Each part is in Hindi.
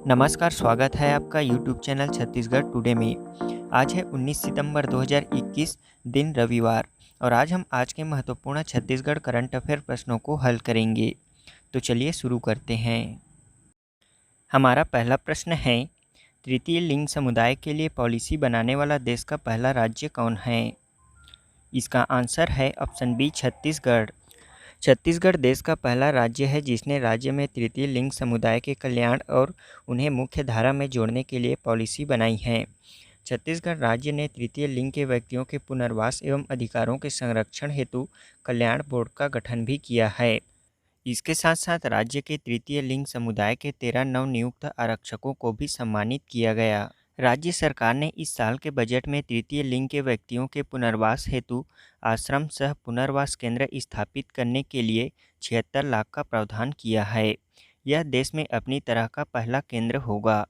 नमस्कार, स्वागत है आपका यूट्यूब चैनल छत्तीसगढ़ टुडे में। आज है 19 सितंबर 2021, दिन रविवार, और आज के महत्वपूर्ण छत्तीसगढ़ करंट अफेयर प्रश्नों को हल करेंगे। तो चलिए शुरू करते हैं। हमारा पहला प्रश्न है, तृतीय लिंग समुदाय के लिए पॉलिसी बनाने वाला देश का पहला राज्य कौन है? इसका आंसर है ऑप्शन बी, छत्तीसगढ़। छत्तीसगढ़ देश का पहला राज्य है जिसने राज्य में तृतीय लिंग समुदाय के कल्याण और उन्हें मुख्य धारा में जोड़ने के लिए पॉलिसी बनाई है। छत्तीसगढ़ राज्य ने तृतीय लिंग के व्यक्तियों के पुनर्वास एवं अधिकारों के संरक्षण हेतु कल्याण बोर्ड का गठन भी किया है। इसके साथ साथ राज्य के तृतीय लिंग समुदाय के 13 नवनियुक्त आरक्षकों को भी सम्मानित किया गया। राज्य सरकार ने इस साल के बजट में तृतीय लिंग के व्यक्तियों के पुनर्वास हेतु आश्रम सह पुनर्वास केंद्र स्थापित करने के लिए 76 लाख का प्रावधान किया है। यह देश में अपनी तरह का पहला केंद्र होगा।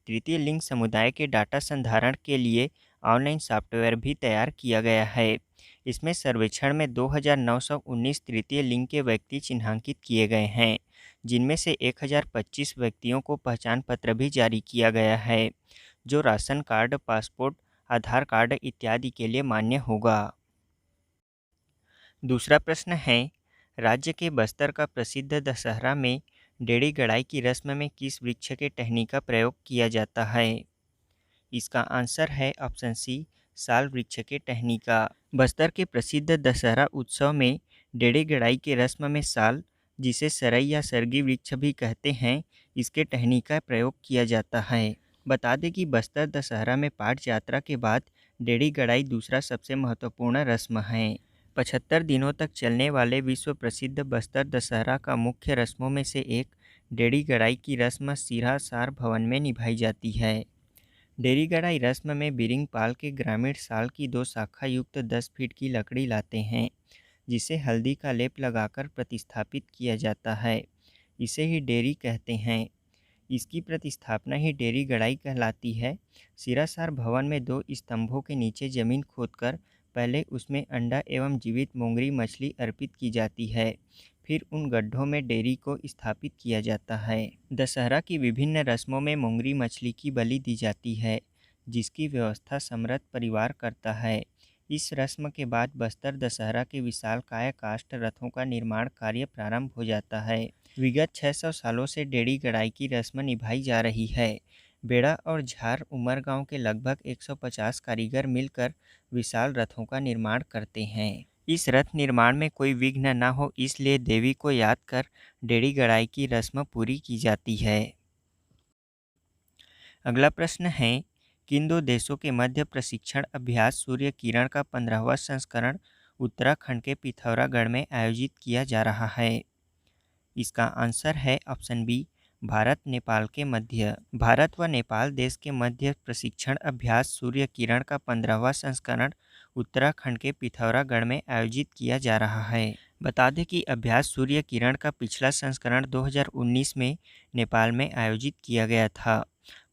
तृतीय लिंग समुदाय के डाटा संधारण के लिए ऑनलाइन सॉफ्टवेयर भी तैयार किया गया है। इसमें सर्वेक्षण में 2919 तृतीय लिंग के व्यक्ति चिन्हांकित किए गए हैं, जिनमें से 1025 व्यक्तियों को पहचान पत्र भी जारी किया गया है, जो राशन कार्ड, पासपोर्ट, आधार कार्ड इत्यादि के लिए मान्य होगा। दूसरा प्रश्न है, राज्य के बस्तर का प्रसिद्ध दशहरा में डेढ़ी गड़ाई की रस्म में किस वृक्ष के टहनी का प्रयोग किया जाता है? इसका आंसर है ऑप्शन सी, साल वृक्ष के टहनी का। बस्तर के प्रसिद्ध दशहरा उत्सव में डेढ़ी गड़ाई के रस्म में साल, जिसे सरई या सरगी वृक्ष भी कहते हैं, इसके टहनी का प्रयोग किया जाता है। बता दें कि बस्तर दशहरा में पाट यात्रा के बाद डेढ़ी गड़ाई दूसरा सबसे महत्वपूर्ण रस्म है। 75 दिनों तक चलने वाले विश्व प्रसिद्ध बस्तर दशहरा का मुख्य रस्मों में से एक डेढ़ी गड़ाई की रस्म सिरहा सार भवन में निभाई जाती है। डेढ़ी गड़ाई रस्म में बिरिंगपाल के ग्रामीण साल की 2 शाखा युक्त 10 फीट की लकड़ी लाते हैं, जिसे हल्दी का लेप लगाकर प्रतिस्थापित किया जाता है। इसे ही डेरी कहते हैं। इसकी प्रतिस्थापना ही डेरी गड़ाई कहलाती है। सिरासार भवन में 2 स्तंभों के नीचे जमीन खोदकर पहले उसमें अंडा एवं जीवित मोंगरी मछली अर्पित की जाती है, फिर उन गड्ढों में डेरी को स्थापित किया जाता है। दशहरा की विभिन्न रस्मों में मोंगरी मछली की बलि दी जाती है, जिसकी व्यवस्था समृद्ध परिवार करता है। इस रस्म के बाद बस्तर दशहरा के विशालकाय काष्ठ रथों का निर्माण कार्य प्रारंभ हो जाता है। विगत 600 सालों से डेढ़ी गड़ाई की रस्म निभाई जा रही है। बेड़ा और झार उमरगांव के लगभग 150 कारीगर मिलकर विशाल रथों का निर्माण करते हैं। इस रथ निर्माण में कोई विघ्न न हो, इसलिए देवी को याद कर डेढ़ी गड़ाई की रस्म पूरी की जाती है। अगला प्रश्न है, किन दो देशों के मध्य प्रशिक्षण अभ्यास सूर्य किरण का 15वां संस्करण उत्तराखंड के पिथौरागढ़ में आयोजित किया जा रहा है? इसका आंसर है ऑप्शन बी, भारत नेपाल के मध्य। भारत व नेपाल देश के मध्य प्रशिक्षण अभ्यास सूर्य किरण का 15वां संस्करण उत्तराखंड के पिथौरागढ़ में आयोजित किया जा रहा है। बता दें कि अभ्यास सूर्य किरण का पिछला संस्करण 2019 में नेपाल में आयोजित किया गया था।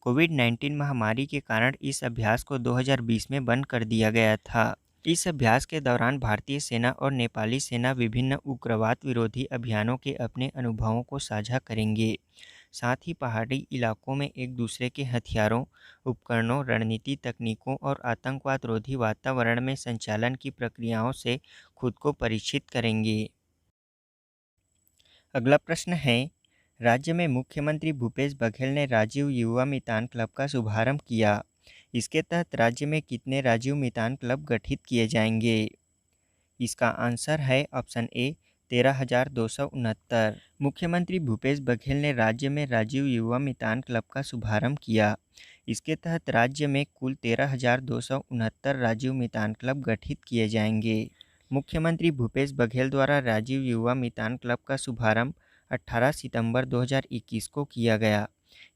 कोविड-19 महामारी के कारण इस अभ्यास को 2020 में बंद कर दिया गया था। इस अभ्यास के दौरान भारतीय सेना और नेपाली सेना विभिन्न उग्रवाद विरोधी अभियानों के अपने अनुभवों को साझा करेंगे। साथ ही पहाड़ी इलाकों में एक दूसरे के हथियारों, उपकरणों, रणनीति तकनीकों और आतंकवाद रोधी वातावरण में संचालन की प्रक्रियाओं से खुद को परिचित करेंगे। अगला प्रश्न है, राज्य में मुख्यमंत्री भूपेश बघेल ने राजीव युवा मितान क्लब का शुभारंभ किया। इसके तहत राज्य में कितने राजीव मितान क्लब गठित किए जाएंगे? इसका आंसर है ऑप्शन ए, 13,269। मुख्यमंत्री भूपेश बघेल ने राज्य में राजीव युवा मितान क्लब का शुभारंभ किया। इसके तहत राज्य में कुल 13,269 राजीव मितान क्लब गठित किए जाएंगे। मुख्यमंत्री भूपेश बघेल द्वारा राजीव युवा मितान क्लब का शुभारंभ 18 सितंबर 2021 को किया गया।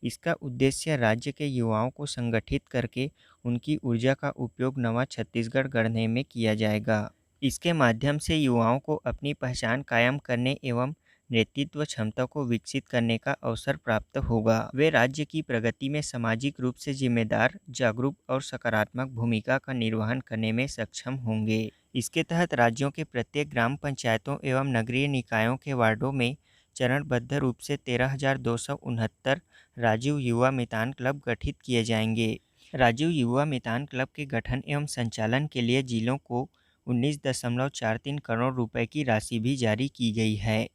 इसका उद्देश्य राज्य के युवाओं को संगठित करके उनकी ऊर्जा का उपयोग नवा छत्तीसगढ़ गढ़ने में किया जाएगा। इसके माध्यम से युवाओं को अपनी पहचान कायम करने एवं नेतृत्व क्षमता को विकसित करने का अवसर प्राप्त होगा। वे राज्य की प्रगति में सामाजिक रूप से जिम्मेदार, जागरूक और सकारात्मक भूमिका का निर्वहन करने में सक्षम होंगे। इसके तहत राज्यों के प्रत्येक ग्राम पंचायतों एवं नगरीय निकायों के वार्डों में चरणबद्ध रूप से 13,269 राजीव युवा मितान क्लब गठित किए जाएंगे। राजीव युवा मितान क्लब के गठन एवं संचालन के लिए जिलों को 19.43 करोड़ रुपए की राशि भी जारी की गई है।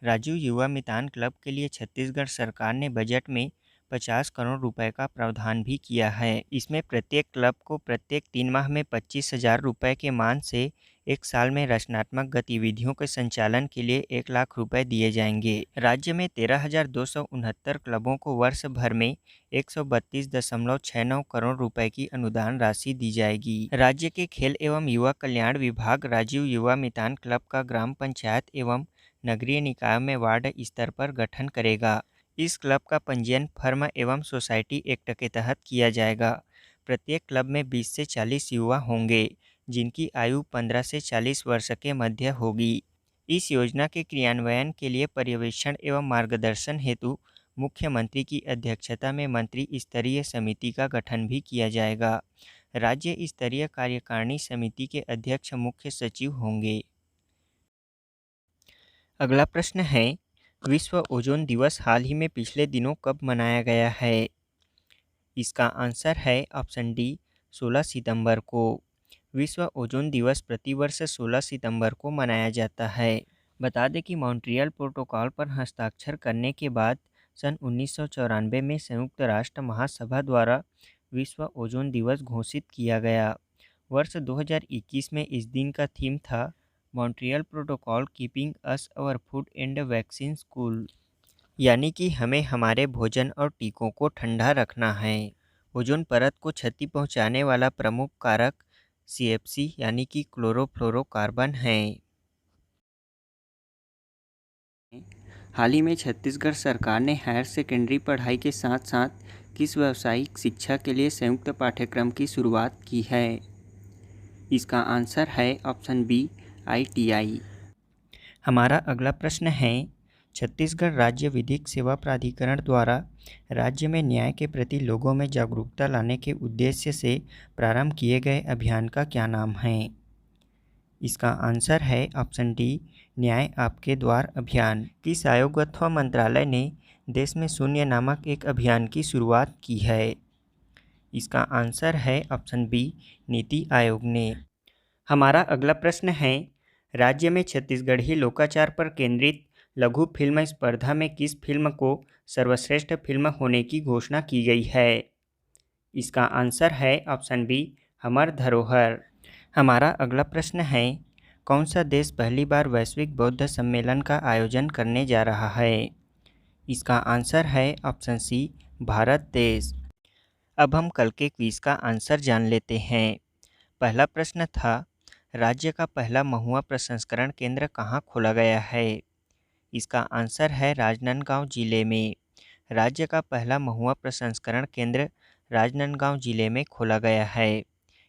राजीव युवा मितान क्लब के लिए छत्तीसगढ़ सरकार ने बजट में 50 करोड़ रुपए का प्रावधान भी किया है। इसमें प्रत्येक क्लब को प्रत्येक 3 माह में 25,000 रुपये के मान से एक साल में रचनात्मक गतिविधियों के संचालन के लिए 1 लाख रुपए दिए जाएंगे। राज्य में 13,269 क्लबों को वर्ष भर में 132.69 करोड़ रुपए की अनुदान राशि दी जाएगी। राज्य के खेल एवं युवा कल्याण विभाग राजीव युवा मितान क्लब का ग्राम पंचायत एवं नगरीय निकायों में वार्ड स्तर पर गठन करेगा। इस क्लब का पंजीयन फर्म एवं सोसाइटी एक्ट के तहत किया जाएगा। प्रत्येक क्लब में 20 से 40 युवा होंगे, जिनकी आयु 15 से 40 वर्ष के मध्य होगी। इस योजना के क्रियान्वयन के लिए पर्यवेक्षण एवं मार्गदर्शन हेतु मुख्यमंत्री की अध्यक्षता में मंत्री स्तरीय समिति का गठन भी किया जाएगा। राज्य स्तरीय कार्यकारिणी समिति के अध्यक्ष मुख्य सचिव होंगे। अगला प्रश्न है, विश्व ओजोन दिवस हाल ही में पिछले दिनों कब मनाया गया है? इसका आंसर है ऑप्शन डी 16 सितंबर को। विश्व ओजोन दिवस प्रतिवर्ष 16 सितंबर को मनाया जाता है। बता दें कि मॉन्ट्रियल प्रोटोकॉल पर हस्ताक्षर करने के बाद सन 1994 में संयुक्त राष्ट्र महासभा द्वारा विश्व ओजोन दिवस घोषित किया गया। वर्ष 2021 में इस दिन का थीम था Montreal Protocol keeping us our food and vaccine cool, यानी कि हमें हमारे भोजन और टीकों को ठंडा रखना है। ओजोन परत को क्षति पहुंचाने वाला प्रमुख कारक CFC यानी कि क्लोरोफ्लोरोकार्बन है। हाल ही में छत्तीसगढ़ सरकार ने हायर सेकेंडरी पढ़ाई के साथ साथ किस व्यावसायिक शिक्षा के लिए संयुक्त पाठ्यक्रम की शुरुआत की है? इसका आंसर है ऑप्शन बी ITI। हमारा अगला प्रश्न है, छत्तीसगढ़ राज्य विधिक सेवा प्राधिकरण द्वारा राज्य में न्याय के प्रति लोगों में जागरूकता लाने के उद्देश्य से प्रारंभ किए गए अभियान का क्या नाम है? इसका आंसर है ऑप्शन डी न्याय आपके द्वार अभियान। किस आयोग अथवा मंत्रालय ने देश में शून्य नामक एक अभियान की शुरुआत की है? इसका आंसर है ऑप्शन बी नीति आयोग ने। हमारा अगला प्रश्न है, राज्य में छत्तीसगढ़ी लोकाचार पर केंद्रित लघु फिल्म स्पर्धा में किस फिल्म को सर्वश्रेष्ठ फिल्म होने की घोषणा की गई है? इसका आंसर है ऑप्शन बी हमर धरोहर। हमारा अगला प्रश्न है, कौन सा देश पहली बार वैश्विक बौद्ध सम्मेलन का आयोजन करने जा रहा है? इसका आंसर है ऑप्शन सी भारत देश। अब हम कल के क्विज का आंसर जान लेते हैं। पहला प्रश्न था, राज्य का पहला महुआ प्रसंस्करण केंद्र कहाँ खोला गया है? इसका आंसर है राजनांदगांव जिले में। राज्य का पहला महुआ प्रसंस्करण केंद्र राजनांदगांव जिले में खोला गया है।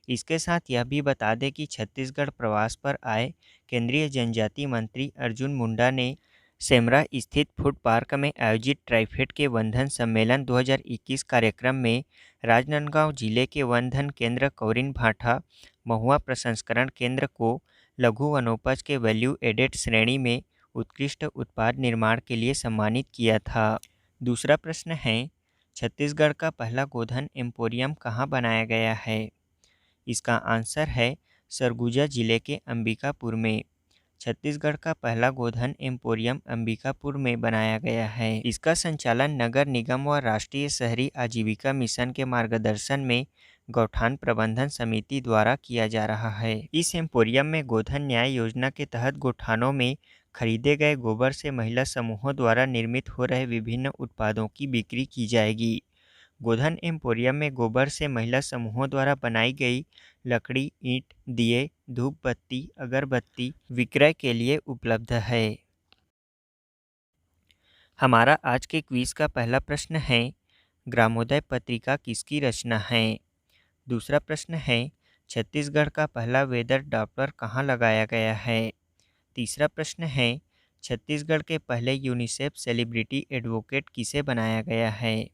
इसके साथ यह भी बता दें कि छत्तीसगढ़ प्रवास पर आए केंद्रीय जनजाति मंत्री अर्जुन मुंडा ने सेमरा स्थित फूड पार्क में आयोजित ट्राइफेड के वनधन सम्मेलन 2021 कार्यक्रम में राजनांदगांव जिले के वनधन केंद्र कौरिन भाठा महुआ प्रसंस्करण केंद्र को लघु वनोपज के वैल्यू एडेड श्रेणी में उत्कृष्ट उत्पाद निर्माण के लिए सम्मानित किया था। दूसरा प्रश्न है, छत्तीसगढ़ का पहला गोधन एम्पोरियम कहाँ बनाया गया है? इसका आंसर है सरगुजा जिले के अंबिकापुर में। छत्तीसगढ़ का पहला गोधन एम्पोरियम अंबिकापुर में बनाया गया है। इसका संचालन नगर निगम व राष्ट्रीय शहरी आजीविका मिशन के मार्गदर्शन में गौठान प्रबंधन समिति द्वारा किया जा रहा है। इस एम्पोरियम में गोधन न्याय योजना के तहत गौठानों में खरीदे गए गोबर से महिला समूहों द्वारा निर्मित हो रहे विभिन्न उत्पादों की बिक्री की जाएगी। गोधन एम्पोरियम में गोबर से महिला समूहों द्वारा बनाई गई लकड़ी, ईंट, दिए, धूप बत्ती, अगरबत्ती विक्रय के लिए उपलब्ध है। हमारा आज के क्विज का पहला प्रश्न है, ग्रामोदय पत्रिका किसकी रचना है? दूसरा प्रश्न है, छत्तीसगढ़ का पहला वेदर डॉपलर कहाँ लगाया गया है? तीसरा प्रश्न है, छत्तीसगढ़ के पहले यूनिसेफ सेलिब्रिटी एडवोकेट किसे बनाया गया है?